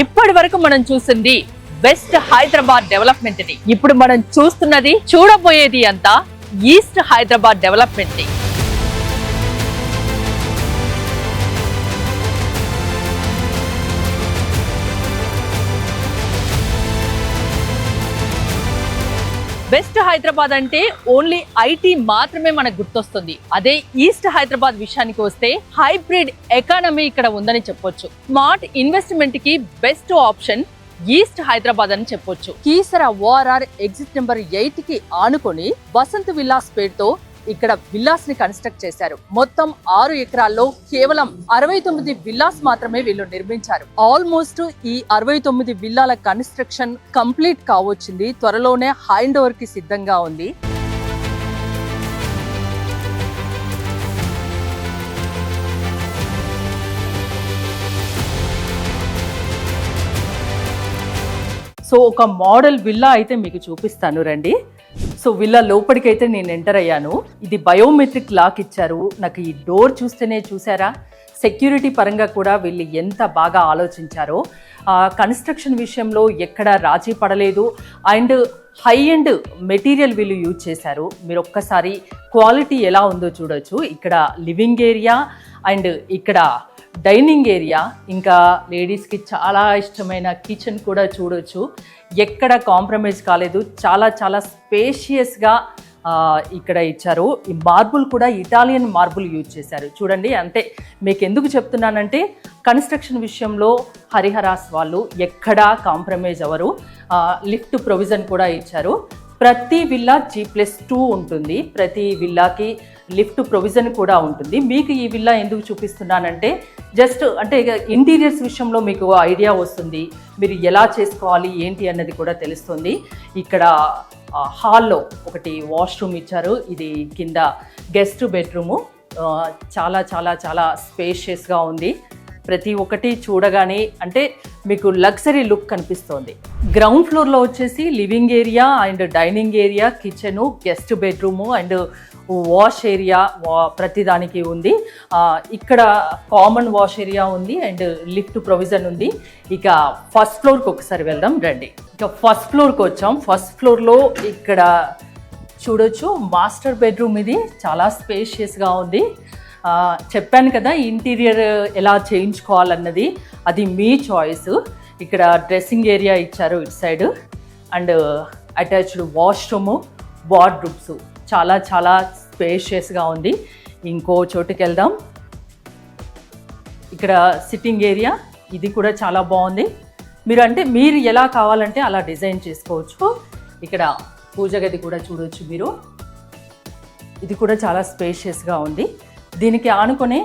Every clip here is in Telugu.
ఇప్పటి వరకు మనం చూసింది వెస్ట్ హైదరాబాద్ డెవలప్మెంట్ ని. ఇప్పుడు మనం చూస్తున్నది, చూడబోయేది అంతా ఈస్ట్ హైదరాబాద్ డెవలప్మెంట్ ని. వెస్ట్ హైదరాబాద్ అంటే ఓన్లీ ఐటీ మాత్రమే మనకు గుర్తొస్తుంది. అదే ఈస్ట్ హైదరాబాద్ విషయానికి వస్తే హైబ్రిడ్ ఎకానమీ ఇక్కడ ఉందని చెప్పొచ్చు. స్మార్ట్ ఇన్వెస్ట్మెంట్ కి బెస్ట్ ఆప్షన్ ఈస్ట్ హైదరాబాద్ అని చెప్పొచ్చు. కీసర ఓఆర్ఆర్ ఎగ్జిట్ నెంబర్ 8 కి ఆనుకొని వసంత్ విల్లాస్ పేరుతో ఇక్కడ విల్లాస్ ని కన్స్ట్రక్ట్ చేశారు. మొత్తం 6 ఎకరాల్లో కేవలం 69 విల్లాస్ మాత్రమే వీళ్ళు నిర్మించారు. ఆల్మోస్ట్ ఈ 69 విల్లాల కన్స్ట్రక్షన్ కంప్లీట్ కావచ్చింది. త్వరలోనే హ్యాండ్ ఓవర్ కి సిద్ధంగా ఉంది. సో ఒక మోడల్ విల్లా అయితే మీకు చూపిస్తాను రండి. సో విల్లా లోపలికి అయితే నేను ఎంటర్ అయ్యాను. ఇది బయోమెట్రిక్ లాక్ ఇచ్చారు. నాకు ఈ డోర్ చూస్తేనే చూసారా, సెక్యూరిటీ పరంగా కూడా వీళ్ళు ఎంత బాగా ఆలోచించారో. కన్స్ట్రక్షన్ విషయంలో ఎక్కడ రాజీ పడలేదు. అండ్ హై ఎండ్ మెటీరియల్ వీళ్ళు యూజ్ చేశారు. మీరు ఒక్కసారి క్వాలిటీ ఎలా ఉందో చూడొచ్చు. ఇక్కడ లివింగ్ ఏరియా అండ్ ఇక్కడ డైనింగ్ ఏరియా, ఇంకా లేడీస్కి చాలా ఇష్టమైన కిచెన్ కూడా చూడొచ్చు. ఎక్కడ కాంప్రమైజ్ కాలేదు. చాలా చాలా స్పేషియస్గా ఇక్కడ ఇచ్చారు. ఈ మార్బుల్ కూడా ఇటాలియన్ మార్బుల్ యూజ్ చేశారు. చూడండి, అంటే మీకు ఎందుకు చెప్తున్నానంటే కన్స్ట్రక్షన్ విషయంలో హరిహరాస్ వాళ్ళు ఎక్కడా కాంప్రమైజ్ అవ్వరు. లిఫ్ట్ ప్రొవిజన్ కూడా ఇచ్చారు. ప్రతి విల్లా G+2 ఉంటుంది. ప్రతి విల్లాకి లిఫ్ట్ ప్రొవిజన్ కూడా ఉంటుంది. మీకు ఈ విల్లా ఎందుకు చూపిస్తున్నానంటే జస్ట్ అంటే ఇంటీరియర్స్ విషయంలో మీకు ఐడియా వస్తుంది. మీరు ఎలా చేసుకోవాలి ఏంటి అన్నది కూడా తెలుస్తుంది. ఇక్కడ హాల్లో ఒకటి వాష్రూమ్ ఇచ్చారు. ఇది కింద గెస్ట్ బెడ్రూము. చాలా చాలా చాలా స్పేషియస్గా ఉంది. ప్రతి ఒక్కటి చూడగానే అంటే మీకు లగ్జరీ లుక్ కనిపిస్తోంది. గ్రౌండ్ ఫ్లోర్లో వచ్చేసి living area and dining area, kitchen, guest bedroom and wash area ప్రతిదానికి ఉంది. ఇక్కడ కామన్ వాష్ ఏరియా ఉంది అండ్ లిఫ్ట్ ప్రొవిజన్ ఉంది. ఇక ఫస్ట్ ఫ్లోర్కి ఒకసారి వెళ్దాం రండి. ఇక ఫస్ట్ ఫ్లోర్కి వచ్చాం. ఫస్ట్ ఫ్లోర్లో ఇక్కడ చూడొచ్చు మాస్టర్ బెడ్రూమ్. ఇది చాలా స్పేషియస్గా ఉంది. చెప్పాను కదా ఇంటీరియర్ ఎలా చేయించుకోవాలన్నది, అది మీ చాయిస్. ఇక్కడ డ్రెస్సింగ్ ఏరియా ఇచ్చారు ఇటు సైడ్ అండ్ అటాచ్డ్ వాష్రూము, వార్డ్రూబ్స్. చాలా చాలా స్పేషియస్గా ఉంది. ఇంకో చోటుకి వెళ్దాం. ఇక్కడ సిట్టింగ్ ఏరియా, ఇది కూడా చాలా బాగుంది. మీరు ఎలా కావాలంటే అలా డిజైన్ చేసుకోవచ్చు. ఇక్కడ పూజ గది కూడా చూడవచ్చు మీరు. ఇది కూడా చాలా స్పేషియస్గా ఉంది. దీనికి ఆనుకునే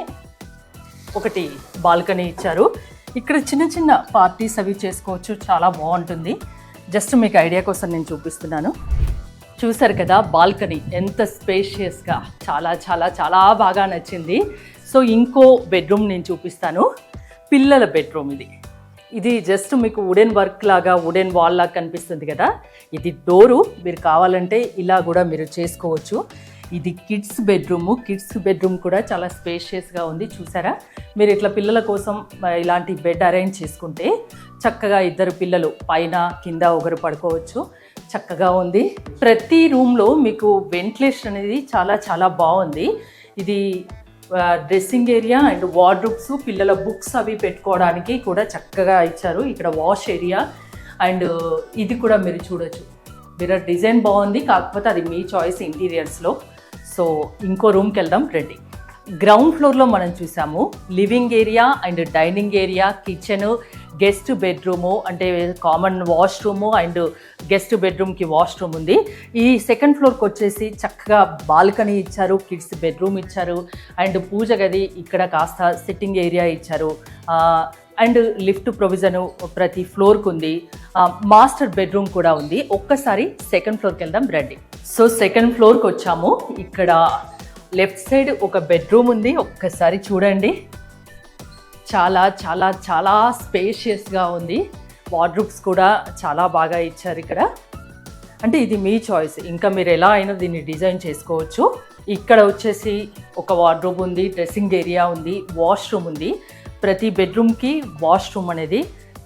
ఒకటి బాల్కనీ ఇచ్చారు. ఇక్కడ చిన్న చిన్న పార్టీస్ అవి చేసుకోవచ్చు. చాలా బాగుంటుంది. జస్ట్ మీకు ఐడియా కోసం నేను చూపిస్తున్నాను. చూసారు కదా బాల్కనీ ఎంత స్పేషియస్గా, చాలా చాలా చాలా బాగా నచ్చింది. సో ఇంకో బెడ్రూమ్ నేను చూపిస్తాను. పిల్లల బెడ్రూమ్ ఇది జస్ట్ మీకు వుడెన్ వర్క్ లాగా, వుడెన్ వాల్ లాగా కనిపిస్తుంది కదా. ఇది డోరు. మీరు కావాలంటే ఇలా కూడా మీరు చేసుకోవచ్చు. ఇది కిడ్స్ బెడ్రూము. కిడ్స్ బెడ్రూమ్ కూడా చాలా స్పేషియస్గా ఉంది. చూసారా, మీరు ఇట్లా పిల్లల కోసం ఇలాంటి బెడ్ అరేంజ్ చేసుకుంటే చక్కగా 2 పిల్లలు పైన కింద ఒకరు పడుకోవచ్చు. చక్కగా ఉంది. ప్రతి రూమ్లో మీకు వెంటిలేషన్ అనేది చాలా చాలా బాగుంది. ఇది డ్రెస్సింగ్ ఏరియా అండ్ వార్డ్రూబ్స్, పిల్లల బుక్స్ అవి పెట్టుకోవడానికి కూడా చక్కగా ఇచ్చారు. ఇక్కడ వాష్ ఏరియా అండ్ ఇది కూడా మీరు చూడొచ్చు. మిర్రర్ డిజైన్ బాగుంది, కాకపోతే అది మీ చాయిస్ ఇంటీరియర్స్లో. సో ఇంకో రూమ్కి వెళ్దాం రండి. గ్రౌండ్ ఫ్లోర్లో మనం చూసాము living area and dining area, kitchen, guest bedroom అంటే కామన్ వాష్రూము అండ్ గెస్ట్ బెడ్రూమ్కి వాష్రూమ్ ఉంది. ఈ సెకండ్ ఫ్లోర్కి వచ్చేసి చక్కగా బాల్కనీ ఇచ్చారు, కిడ్స్ బెడ్రూమ్ ఇచ్చారు అండ్ పూజ గది, ఇక్కడ కాస్త సిట్టింగ్ ఏరియా ఇచ్చారు అండ్ లిఫ్ట్ ప్రొవిజను ప్రతి ఫ్లోర్కి ఉంది. మాస్టర్ బెడ్రూమ్ కూడా ఉంది. ఒక్కసారి సెకండ్ ఫ్లోర్కి వెళ్దాం రండి. సో సెకండ్ ఫ్లోర్కి వచ్చాము. ఇక్కడ లెఫ్ట్ సైడ్ ఒక బెడ్రూమ్ ఉంది. ఒక్కసారి చూడండి, చాలా చాలా చాలా స్పేషియస్గా ఉంది. వార్డ్రూబ్స్ కూడా చాలా బాగా ఇచ్చారు ఇక్కడ. అంటే ఇది మీ చాయిస్, ఇంకా మీరు ఎలా అయినా దీన్ని డిజైన్ చేసుకోవచ్చు. ఇక్కడ వచ్చేసి ఒక వార్డ్రోబ్ ఉంది, డ్రెస్సింగ్ ఏరియా ఉంది, వాష్రూమ్ ఉంది. ప్రతి బెడ్రూమ్కి వాష్రూమ్ అనేది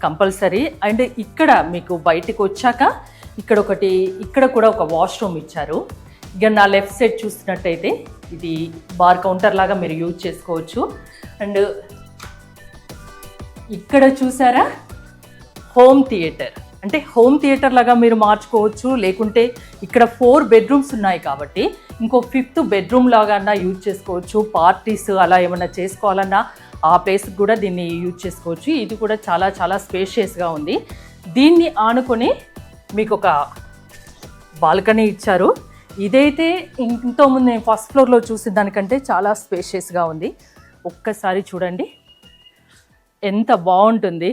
కంపల్సరీ. అండ్ ఇక్కడ మీకు బయటికి వచ్చాక ఇక్కడ కూడా ఒక వాష్రూమ్ ఇచ్చారు. ఇక నా లెఫ్ట్ సైడ్ చూసినట్టయితే ఇది బార్ కౌంటర్ లాగా మీరు యూజ్ చేసుకోవచ్చు. అండ్ ఇక్కడ చూసారా హోమ్ థియేటర్, అంటే హోమ్ థియేటర్ లాగా మీరు మార్చుకోవచ్చు. లేకుంటే ఇక్కడ 4 బెడ్రూమ్స్ ఉన్నాయి కాబట్టి ఇంకో 5th బెడ్రూమ్ లాగా యూజ్ చేసుకోవచ్చు. పార్టీస్ అలా ఏమైనా చేసుకోవాలన్నా ఆ ప్లేస్కి కూడా దీన్ని యూజ్ చేసుకోవచ్చు. ఇది కూడా చాలా చాలా స్పేషియస్గా ఉంది. దీన్ని ఆనుకొని మీకు ఒక బాల్కనీ ఇచ్చారు. ఇదైతే ఇంతకుముందు నేను ఫస్ట్ ఫ్లోర్లో చూసిన దానికంటే చాలా స్పేషియస్గా ఉంది. ఒక్కసారి చూడండి ఎంత బాగుంటుంది.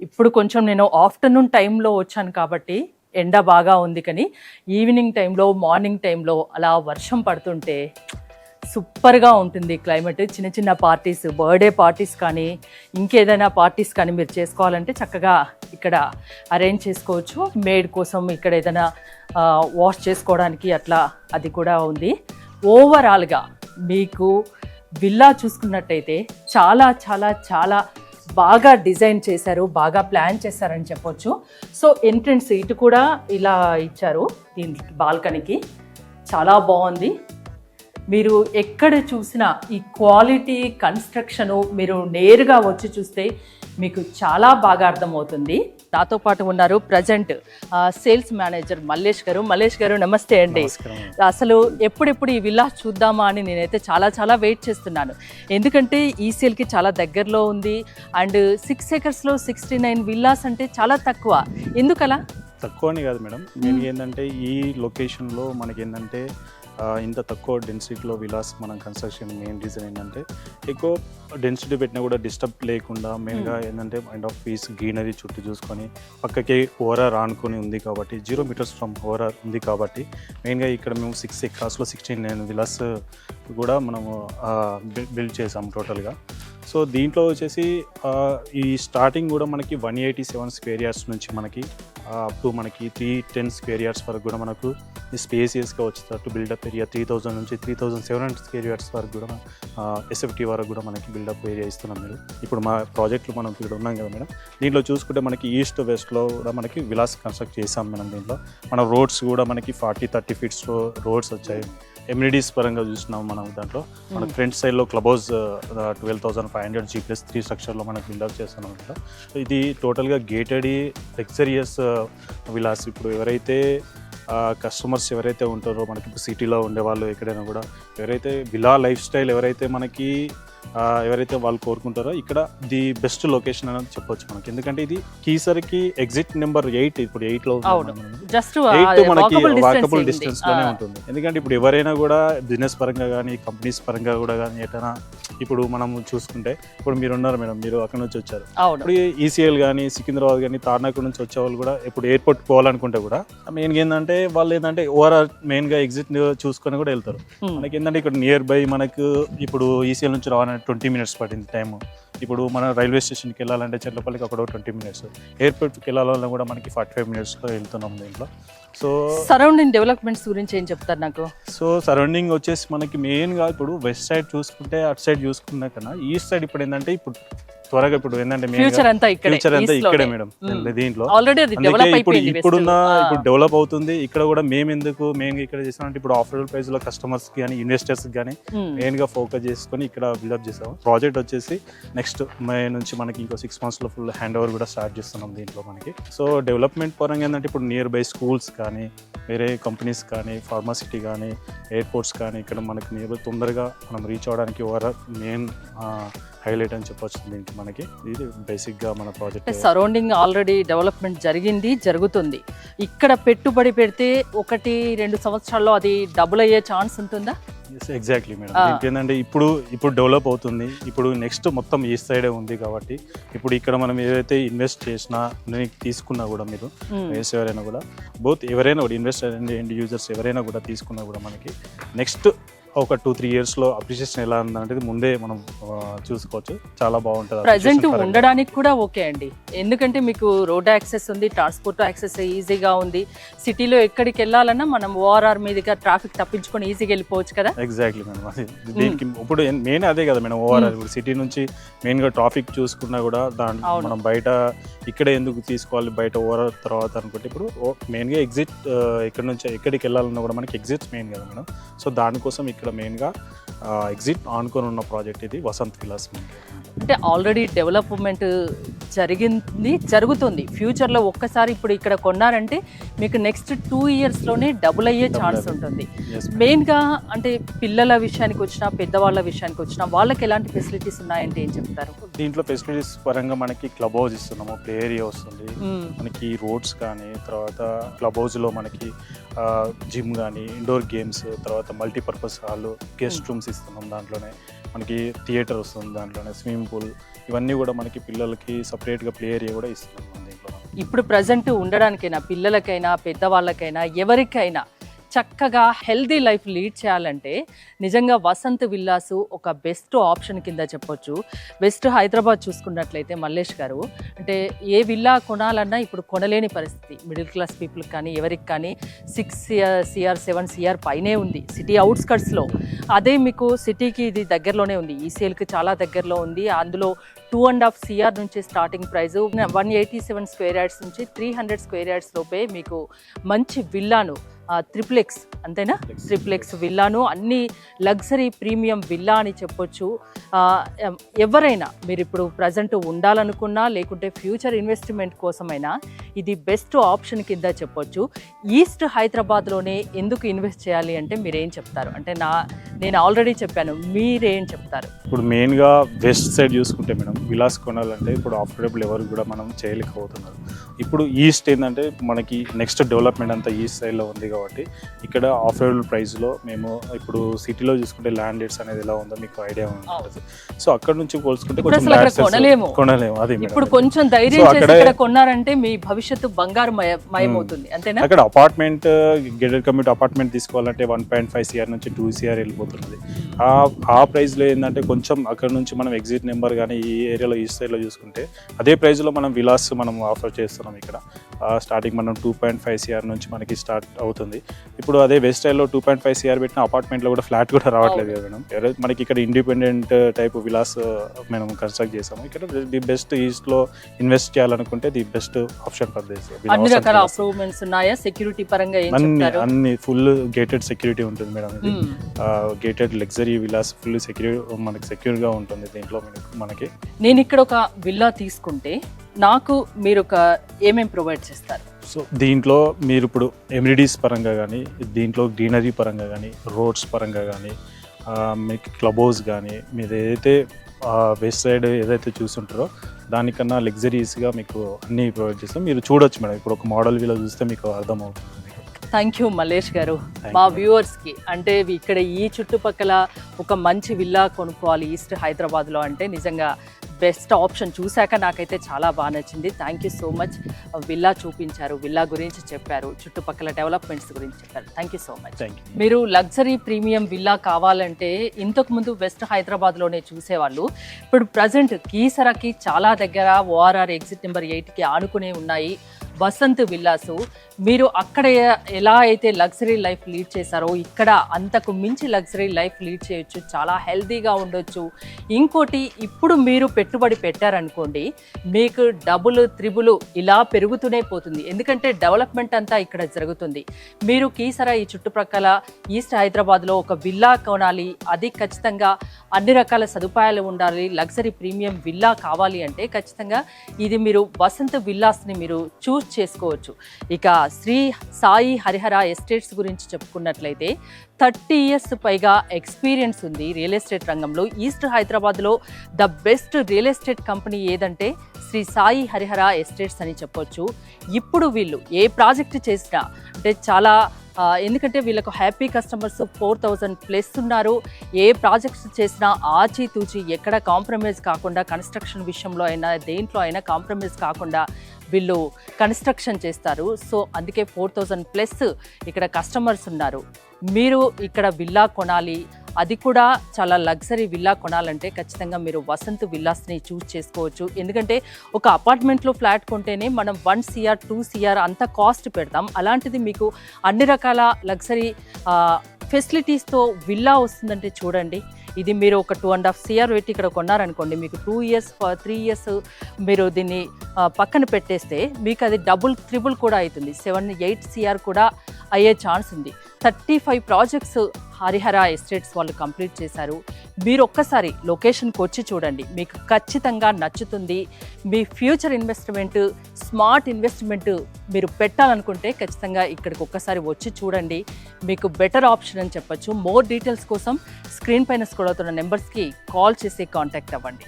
ఇప్పుడు కొంచెం నేను ఆఫ్టర్నూన్ టైంలో వచ్చాను కాబట్టి ఎండ బాగా ఉంది, కానీ ఈవినింగ్ టైంలో మార్నింగ్ టైంలో అలా వర్షం పడుతుంటే సూపర్గా ఉంటుంది క్లైమేట్. చిన్న చిన్న పార్టీస్, బర్త్డే పార్టీస్ కానీ ఇంకేదైనా పార్టీస్ కానీ మీరు చేసుకోవాలంటే చక్కగా ఇక్కడ అరేంజ్ చేసుకోవచ్చు. మేడ్ కోసం ఇక్కడ ఏదైనా వాష్ చేసుకోవడానికి అట్లా అది కూడా ఉంది. ఓవరాల్గా మీకు విల్లా చూసుకున్నట్టయితే చాలా చాలా చాలా బాగా డిజైన్ చేశారు, బాగా ప్లాన్ చేశారని చెప్పొచ్చు. సో ఎంట్రన్స్ ఇటు కూడా ఇలా ఇచ్చారు దీనికి, బాల్కనీకి చాలా బాగుంది. మీరు ఎక్కడ చూసినా ఈ క్వాలిటీ కన్స్ట్రక్షను మీరు నేరుగా వచ్చి చూస్తే మీకు చాలా బాగా అర్థమవుతుంది. నాతో పాటు ఉన్నారు ప్రజెంట్ సేల్స్ మేనేజర్ మల్లేష్ గారు. మల్లేష్ గారు నమస్తే అండి. అసలు ఎప్పుడెప్పుడు ఈ విల్లా చూద్దామా అని నేనైతే చాలా చాలా వెయిట్ చేస్తున్నాను. ఎందుకంటే ఈ సేల్కి చాలా దగ్గరలో ఉంది. అండ్ 6 acresలో 69 విల్లాస్ అంటే చాలా తక్కువ. ఎందుకలా? తక్కువ అని కాదు మేడం, నేను ఏంటంటే ఈ లొకేషన్లో మనకి ఏంటంటే ఇంత తక్కువ డెన్సిటీలో విలాస్ మనం కన్స్ట్రక్షన్ మెయిన్ రీజన్ ఏంటంటే ఎక్కువ డెన్సిటీ పెట్టినా కూడా డిస్టర్బ్ లేకుండా మెయిన్గా ఏంటంటే మైండ్ ఆఫ్ పీస్ గ్రీనరీ చుట్టూ చూసుకొని పక్కకి ఓఆర్ఆర్ ఆనుకొని ఉంది కాబట్టి 0 meters ఫ్రమ్ ఓఆర్ఆర్ ఉంది కాబట్టి మెయిన్గా ఇక్కడ మేము 6 acresలో 69 విలాస్ కూడా మనము బిల్డ్ చేసాం టోటల్గా. సో దీంట్లో వచ్చేసి ఈ స్టార్టింగ్ కూడా మనకి 187 square yards నుంచి మనకి అప్ టు మనకి 310 square yards వరకు కూడా మనకు స్పేసియస్గా వచ్చేటట్టు బిల్డప్ ఏరియా 3000 నుంచి 3700 square yards వరకు కూడా ఎస్ఎఫ్టీ వరకు కూడా మనకి బిల్డప్ ఏరియా ఇస్తున్నాం. మీరు ఇప్పుడు మా ప్రాజెక్టులు మనం ఇక్కడ ఉన్నాం కదా మేడం, దీంట్లో చూసుకుంటే మనకి ఈస్ట్ వెస్ట్లో కూడా మనకి విలాస్ కన్స్ట్రక్ట్ చేసాం మేడం. దీంట్లో మన రోడ్స్ కూడా మనకి 40-30 feet రోడ్స్ వచ్చాయి. ఎమ్యూనిటీస్ పరంగా చూసినాం మనం దాంట్లో మన ఫ్రంట్ సైడ్లో క్లబ్ హౌస్ 12,500 G+3 స్ట్రక్చర్లో మనకు బిల్డప్ చేస్తున్నాం అనమాట. ఇది టోటల్గా గేటెడ్ లగ్జరియస్ విలాస్. ఇప్పుడు ఎవరైతే కస్టమర్స్ ఎవరైతే ఉంటారో మనకి సిటీలో ఉండేవాళ్ళు ఎక్కడైనా కూడా ఎవరైతే విలా లైఫ్ స్టైల్ ఎవరైతే వాళ్ళు కోరుకుంటారో ఇక్కడ ది బెస్ట్ లొకేషన్ అనేది చెప్పొచ్చు మనకి. ఎందుకంటే ఇది కీసర్కి ఎగ్జిట్ నెంబర్ 8 ఇప్పుడు 8లో జస్ట్ 8 మనకి వాకబుల్ డిస్టెన్స్ లోనే ఉంటుంది. ఎందుకంటే ఇప్పుడు ఎవరైనా కూడా బిజినెస్ పరంగా కానీ కంపెనీస్ పరంగా కూడా కానీ ఎటైనా ఇప్పుడు మనం చూసుకుంటే ఇప్పుడు మీరు ఉన్నారు మేడం, మీరు అక్కడ నుంచి వచ్చారు. ఇప్పుడు ఈసీఎల్ కానీ సికింద్రాబాద్ కానీ తార్నాక నుంచి వచ్చే వాళ్ళు కూడా ఇప్పుడు ఎయిర్పోర్ట్ పోవాలనుకుంటే కూడా మెయిన్గా ఏంటంటే వాళ్ళు ఏంటంటే ఓవరాల్ మెయిన్గా ఎగ్జిట్ చూసుకొని కూడా వెళ్తారు. మనకి ఏంటంటే ఇక్కడ నియర్ బై మనకు ఇప్పుడు ఈసీఎల్ నుంచి రావాలంటే 20 minutes పడింది టైము. ఇప్పుడు మన రైల్వే స్టేషన్కి వెళ్ళాలంటే చెర్లపల్లికి అక్కడ 20 minutes, ఎయిర్పోర్ట్కి వెళ్ళాలన్నా కూడా మనకి 45 minutesలో వెళ్తున్నాం దీంట్లో. సో సరౌండింగ్ డెవలప్మెంట్స్ గురించి ఏం చెప్తారు నాకు? సో సరౌండింగ్ వచ్చేసి మనకి మెయిన్గా ఇప్పుడు వెస్ట్ సైడ్ చూసుకుంటే అటు సైడ్ చూసుకున్నా కన్నా ఈస్ట్ సైడ్ ఇప్పుడు ఏంటంటే ఇప్పుడు త్వరగా ఇప్పుడు ఏంటంటే ఫ్యూచర్ అంతా ఇక్కడే మేడం. దీంట్లో ఇప్పుడున్న ఇప్పుడు డెవలప్ అవుతుంది. ఇక్కడ కూడా మేము ఇక్కడ చేస్తామంటే ఇప్పుడు ఆఫర్డబుల్ ప్రైస్ లో కస్టమర్స్ కానీ ఇన్వెస్టర్స్ కానీ మెయిన్ గా ఫోకస్ చేసుకొని ఇక్కడ బిల్డప్ చేస్తాం. ప్రాజెక్ట్ వచ్చేసి నెక్స్ట్ మే నుంచి మనకి ఇంకో 6 months లో ఫుల్ హ్యాండ్ ఓవర్ కూడా స్టార్ట్ చేస్తున్నాం దీంట్లో మనకి. సో డెవలప్మెంట్ పరంగా ఏంటంటే ఇప్పుడు నియర్ బై స్కూల్స్ కానీ వేరే కంపెనీస్ కానీ ఫార్మాసిటీ కానీ ఎయిర్పోర్ట్స్ కానీ ఇక్కడ మనకి నియర్ బై తొందరగా మనం రీచ్ అవడానికి మెయిన్ హైలైట్ అని చెప్పొచ్చు దీనికి మనకి. ఇది బేసిక్గా మన ప్రాజెక్ట్. సరౌండింగ్ ఆల్రెడీ డెవలప్మెంట్ జరుగుతుంది. ఇక్కడ పెట్టుబడి పెడితే 1-2 సంవత్సరాల్లో అది డబుల్ అయ్యే ఛాన్స్ ఉంటుందా? Exactly madam. ఏంటంటే ఇప్పుడు డెవలప్ అవుతుంది. ఇప్పుడు నెక్స్ట్ మొత్తం ఈ సైడే ఉంది కాబట్టి ఇప్పుడు ఇక్కడ మనం ఏదైతే ఇన్వెస్ట్ చేసినా తీసుకున్నా కూడా మీరు ఎవరైనా కూడా ఎవరైనా కూడా ఇన్వెస్టర్ అండ్ యూజర్స్ ఎవరైనా కూడా తీసుకున్నా కూడా మనకి నెక్స్ట్ ఒక 2-3 yearsలో అప్రిషియేషన్ ఎలా ఉందంటే ముందే మనం చూసుకోవచ్చు. చాలా బాగుంటుంది. ప్రజెంట్ ఉండడానికి కూడా ఓకే అండి. ఎందుకంటే మీకు రోడ్ యాక్సెస్ ఉంది, ట్రాన్స్పోర్ట్ యాక్సెస్ ఈజీగా ఉంది. సిటీలో ఎక్కడికి వెళ్ళాలన్నా మనం ఓఆర్ఆర్ మీదుగా ట్రాఫిక్ తప్పించుకొని ఈజీగా వెళ్ళిపోవచ్చు కదా. ఎగ్జాక్ట్లీ మేడం, అది దీనికి ఇప్పుడు మెయిన్ అదే కదా మేడం. ఓవరాల్ ఇప్పుడు సిటీ నుంచి మెయిన్గా ట్రాఫిక్ చూసుకున్నా కూడా దాంట్లో మనం బయట ఇక్కడే ఎందుకు తీసుకోవాలి, బయట ఓవరాల్ తర్వాత అనుకుంటే ఇప్పుడు మెయిన్గా ఎగ్జిట్ ఇక్కడ నుంచి ఎక్కడికి వెళ్ళాలన్నా కూడా మనకి ఎగ్జిట్ మెయిన్ కదా మేడం. సో దానికోసం ఇక్కడ మెయిన్గా ఎగ్జిట్ ఆనుకొని ఉన్న ప్రాజెక్ట్ ఇది వసంత్ విలాస్. అంటే ఆల్రెడీ డెవలప్మెంట్ జరుగుతుంది. ఫ్యూచర్లో ఒక్కసారి ఇప్పుడు ఇక్కడ కొన్నారంటే మీకు నెక్స్ట్ 2 yearsలోనే డబుల్ అయ్యే ఛాన్స్ ఉంటుంది. మెయిన్గా అంటే పిల్లల విషయానికి వచ్చినా, పెద్దవాళ్ళ విషయానికి వచ్చినా వాళ్ళకి ఎలాంటి ఫెసిలిటీస్ ఉన్నాయంటే ఏం చెప్తారు? దీంట్లో ఫెసిలిటీస్ పరంగా మనకి క్లబ్ హౌస్ ఇస్తున్నాము, ప్లే ఏరియా వస్తుంది మనకి, రోడ్స్ కానీ, తర్వాత క్లబ్ హౌస్లో మనకి జిమ్ కానీ, ఇండోర్ గేమ్స్, తర్వాత మల్టీపర్పస్ హాల్, గెస్ట్ రూమ్స్ ఇస్తున్నాం. దాంట్లోనే మనకి థియేటర్ వస్తుంది, దాంట్లోనే స్విమ్మింగ్ పూల్, ఇవన్నీ కూడా మనకి పిల్లలకి సపరేట్గా ప్లే ఏరియా కూడా ఇస్తున్నాం దీంట్లో. ఇప్పుడు ప్రజెంట్ ఉండడానికైనా, పిల్లలకైనా, పెద్దవాళ్ళకైనా, ఎవరికైనా చక్కగా హెల్దీ లైఫ్ లీడ్ చేయాలంటే నిజంగా వసంత్ విల్లాసు ఒక బెస్ట్ ఆప్షన్ కింద చెప్పొచ్చు. వెస్ట్ హైదరాబాద్ చూసుకున్నట్లయితే మల్లేష్ గారు, అంటే ఏ విల్లా కొనాలన్నా ఇప్పుడు కొనలేని పరిస్థితి. మిడిల్ క్లాస్ పీపుల్కి కానీ ఎవరికి కానీ 6 CR 7 CR పైనే ఉంది సిటీ అవుట్స్కట్స్లో. అదే మీకు సిటీకి ఇది దగ్గరలోనే ఉంది, ఈసీఎల్కి చాలా దగ్గరలో ఉంది. అందులో 2.5 CR నుంచి స్టార్టింగ్ ప్రైస్ 187 square yards నుంచి 300 square yards లోపే మీకు మంచి విల్లాను, ట్రిప్లెక్స్ అంతేనా, ట్రిప్లెక్స్ విల్లాను, అన్ని లగ్జరీ ప్రీమియం విల్లా అని చెప్పొచ్చు. ఎవరైనా మీరు ఇప్పుడు ప్రజెంట్ ఉండాలనుకున్నా లేకుంటే ఫ్యూచర్ ఇన్వెస్ట్మెంట్ కోసమైనా ఇది బెస్ట్ ఆప్షన్ కింద చెప్పొచ్చు. ఈస్ట్ హైదరాబాద్లోనే ఎందుకు ఇన్వెస్ట్ చేయాలి అంటే మీరేం చెప్తారు? అంటే నేను ఆల్రెడీ చెప్పాను, మీరేం చెప్తారు? ఇప్పుడు మెయిన్గా వెస్ట్ సైడ్ చూసుకుంటే మేడం, విలాస్ కొనాలంటే ఇప్పుడు అఫోర్డబుల్ ఎవరు కూడా మనం చేయలేకపోతున్నారు. ఇప్పుడు ఈస్ట్ ఏంటంటే మనకి నెక్స్ట్ డెవలప్మెంట్ అంతా ఈస్ట్ సైడ్లో ఉంది కాబట్టి ఇక్కడ అఫోర్డబుల్ ప్రైస్లో మేము ఇప్పుడు సిటీలో చూసుకుంటే ల్యాండ్ రేట్స్ అనేది ఎలా ఉందో మీకు ఐడియా ఉంటుంది. సో అక్కడ నుంచి పోల్చుకుంటే కొనలేము. అది ఇప్పుడు కొంచెం ధైర్యం చేసి ఇక్కడ కొన్నారంటే మీ భవిష్యత్తు బంగారు మయమవుతుంది అంతేనా. అక్కడ అపార్ట్మెంట్, గేటెడ్ కమ్యూనిటీ అపార్ట్మెంట్ తీసుకోవాలంటే 1.5 CR నుంచి 2 CR వెళ్ళిపోతున్నది. ఆ ప్రైస్లో ఏంటంటే కొంచెం అక్కడ నుంచి మనం ఎగ్జిట్ నెంబర్ కానీ ఈ ఏరియాలో ఈస్ట్ సైడ్లో చూసుకుంటే అదే ప్రైస్లో మనం విలాస్ మనం ఆఫర్ చేస్తున్నాం. ఇక్కడ స్టార్టింగ్ మనం 2.5 CR నుంచి మనకి స్టార్ట్ అవుతుంది. ఇప్పుడు అదే వెస్ట్ సైడ్లో 2.5 CR పెట్టిన అపార్ట్మెంట్లో కూడా ఫ్లాట్ కూడా రావట్లేదు కదా మేడం. మనకి ఇక్కడ ఇండిపెండెంట్ టైప్ విలాస్ మనం కన్స్ట్రక్ట్ చేసాము. ఇక్కడ ది బెస్ట్ ఈస్ట్లో ఇన్వెస్ట్ చేయాలనుకుంటే the best option for this. అన్ని రకాల అప్రూవ్మెంట్స్ ఉన్నాయా? సెక్యూరిటీ పరంగా అన్ని ఫుల్ గేటెడ్ సెక్యూరిటీ ఉంటుంది మేడం. ఇది గేటెడ్ లగ్జరీ విలాస్, ఫుల్ మనకి సెక్యూర్గా ఉంటుంది దీంట్లో మనకి. నేను ఇక్కడ ఒక విల్లా తీసుకుంటే నాకు మీరు ఒక ఏమేమి ప్రొవైడ్ చేస్తారు? సో దీంట్లో మీరు ఇప్పుడు ఎమ్యూనిటీస్ పరంగా కానీ, దీంట్లో గ్రీనరీ పరంగా కానీ, రోడ్స్ పరంగా కానీ, మీకు క్లబ్ హౌస్ కానీ, మీరు ఏదైతే వెస్ట్ సైడ్ ఏదైతే చూస్తుంటారో దానికన్నా లగ్జరీస్గా మీకు అన్నీ ప్రొవైడ్ చేస్తాం. మీరు చూడొచ్చు మేడం, ఇప్పుడు ఒక మోడల్ విలా చూస్తే మీకు అర్థమవుతుంది. థ్యాంక్ యూ మల్లేష్ గారు. మా వ్యూవర్స్కి అంటే ఇక్కడ ఈ చుట్టుపక్కల ఒక మంచి విల్లా కొనుక్కోవాలి ఈస్ట్ హైదరాబాద్లో అంటే నిజంగా బెస్ట్ ఆప్షన్ చూశాక నాకైతే చాలా బాగా నచ్చింది. Thank you so much. Villa చూపించారు, విల్లా గురించి చెప్పారు, చుట్టుపక్కల డెవలప్మెంట్స్ గురించి చెప్పారు. Thank you so much. మీరు లగ్జరీ ప్రీమియం విల్లా కావాలంటే ఇంతకుముందు వెస్ట్ హైదరాబాద్లోనే చూసేవాళ్ళు. ఇప్పుడు ప్రజెంట్ కీసరాకి చాలా దగ్గర ఓఆర్ఆర్ ఎగ్జిట్ నెంబర్ 8కి ఆనుకునే ఉన్నాయి వసంత్ విల్లాసు. మీరు అక్కడ ఎలా అయితే లగ్జరీ లైఫ్ లీడ్ చేశారో ఇక్కడ అంతకు మించి లగ్జరీ లైఫ్ లీడ్ చేయొచ్చు, చాలా హెల్తీగా ఉండొచ్చు. ఇంకోటి, ఇప్పుడు మీరు పెట్టుబడి పెట్టారనుకోండి మీకు డబుల్ త్రిబుల్ ఇలా పెరుగుతూనే పోతుంది. ఎందుకంటే డెవలప్మెంట్ అంతా ఇక్కడ జరుగుతుంది. మీరు కీసరా ఈ చుట్టుప్రక్కల ఈస్ట్ హైదరాబాద్లో ఒక విల్లా కొనాలి, అది ఖచ్చితంగా అన్ని రకాల సదుపాయాలు ఉండాలి, లగ్జరీ ప్రీమియం విల్లా కావాలి అంటే ఖచ్చితంగా ఇది మీరు వసంత్ విల్లాస్ని మీరు చూస్ చేసుకోవచ్చు. ఇక శ్రీ సాయి హరిహర ఎస్టేట్స్ గురించి చెప్పుకున్నట్లయితే 30 years పైగా ఎక్స్పీరియన్స్ ఉంది రియల్ ఎస్టేట్ రంగంలో. ఈస్ట్ హైదరాబాద్లో the best real estate company ఏదంటే శ్రీ సాయి హరిహర ఎస్టేట్స్ అని చెప్పొచ్చు. ఇప్పుడు వీళ్ళు ఏ ప్రాజెక్ట్ చేసినా అంటే చాలా ఎందుకంటే వీళ్ళకు హ్యాపీ కస్టమర్స్ 4000+ ఉన్నారు. ఏ ప్రాజెక్ట్స్ చేసినా ఆచితూచి ఎక్కడ కాంప్రమైజ్ కాకుండా, కన్స్ట్రక్షన్ విషయంలో అయినా దేంట్లో అయినా కాంప్రమైజ్ కాకుండా వీళ్ళు కన్స్ట్రక్షన్ చేస్తారు. సో అందుకే 4000+ ఇక్కడ కస్టమర్స్ ఉన్నారు. మీరు ఇక్కడ విల్లా కొనాలి అది కూడా చాలా లగ్జరీ విల్లా కొనాలంటే ఖచ్చితంగా మీరు వసంత్ విల్లాస్ని చూస్ చేసుకోవచ్చు. ఎందుకంటే ఒక అపార్ట్మెంట్లో ఫ్లాట్ కొంటేనే మనం 1 CR 2 CR అంత కాస్ట్ పెడతాం. అలాంటిది మీకు అన్ని రకాల లగ్జరీ ఫెసిలిటీస్తో విల్లా వస్తుందంటే చూడండి. ఇది మీరు ఒక 2.5 CR పెట్టి ఇక్కడ కొన్నారనుకోండి, మీకు 2 years 3 years మీరు దీన్ని పక్కన పెట్టేస్తే మీకు అది డబుల్ త్రిబుల్ కూడా అవుతుంది. 7-8 CR కూడా అయ్యే ఛాన్స్ ఉంది. 35 ప్రాజెక్ట్స్ హరిహర ఎస్టేట్స్ వాళ్ళు కంప్లీట్ చేశారు. మీరు ఒక్కసారి లొకేషన్కి వచ్చి చూడండి, మీకు ఖచ్చితంగా నచ్చుతుంది. మీ ఫ్యూచర్ ఇన్వెస్ట్మెంట్, స్మార్ట్ ఇన్వెస్ట్మెంట్ మీరు పెట్టాలనుకుంటే ఖచ్చితంగా ఇక్కడికి ఒక్కసారి వచ్చి చూడండి, మీకు బెటర్ ఆప్షన్ అని చెప్పొచ్చు. మోర్ డీటెయిల్స్ కోసం స్క్రీన్ పైన స్క్రోల్ అవుతున్న నెంబర్స్కి కాల్ చేసి కాంటాక్ట్ అవ్వండి.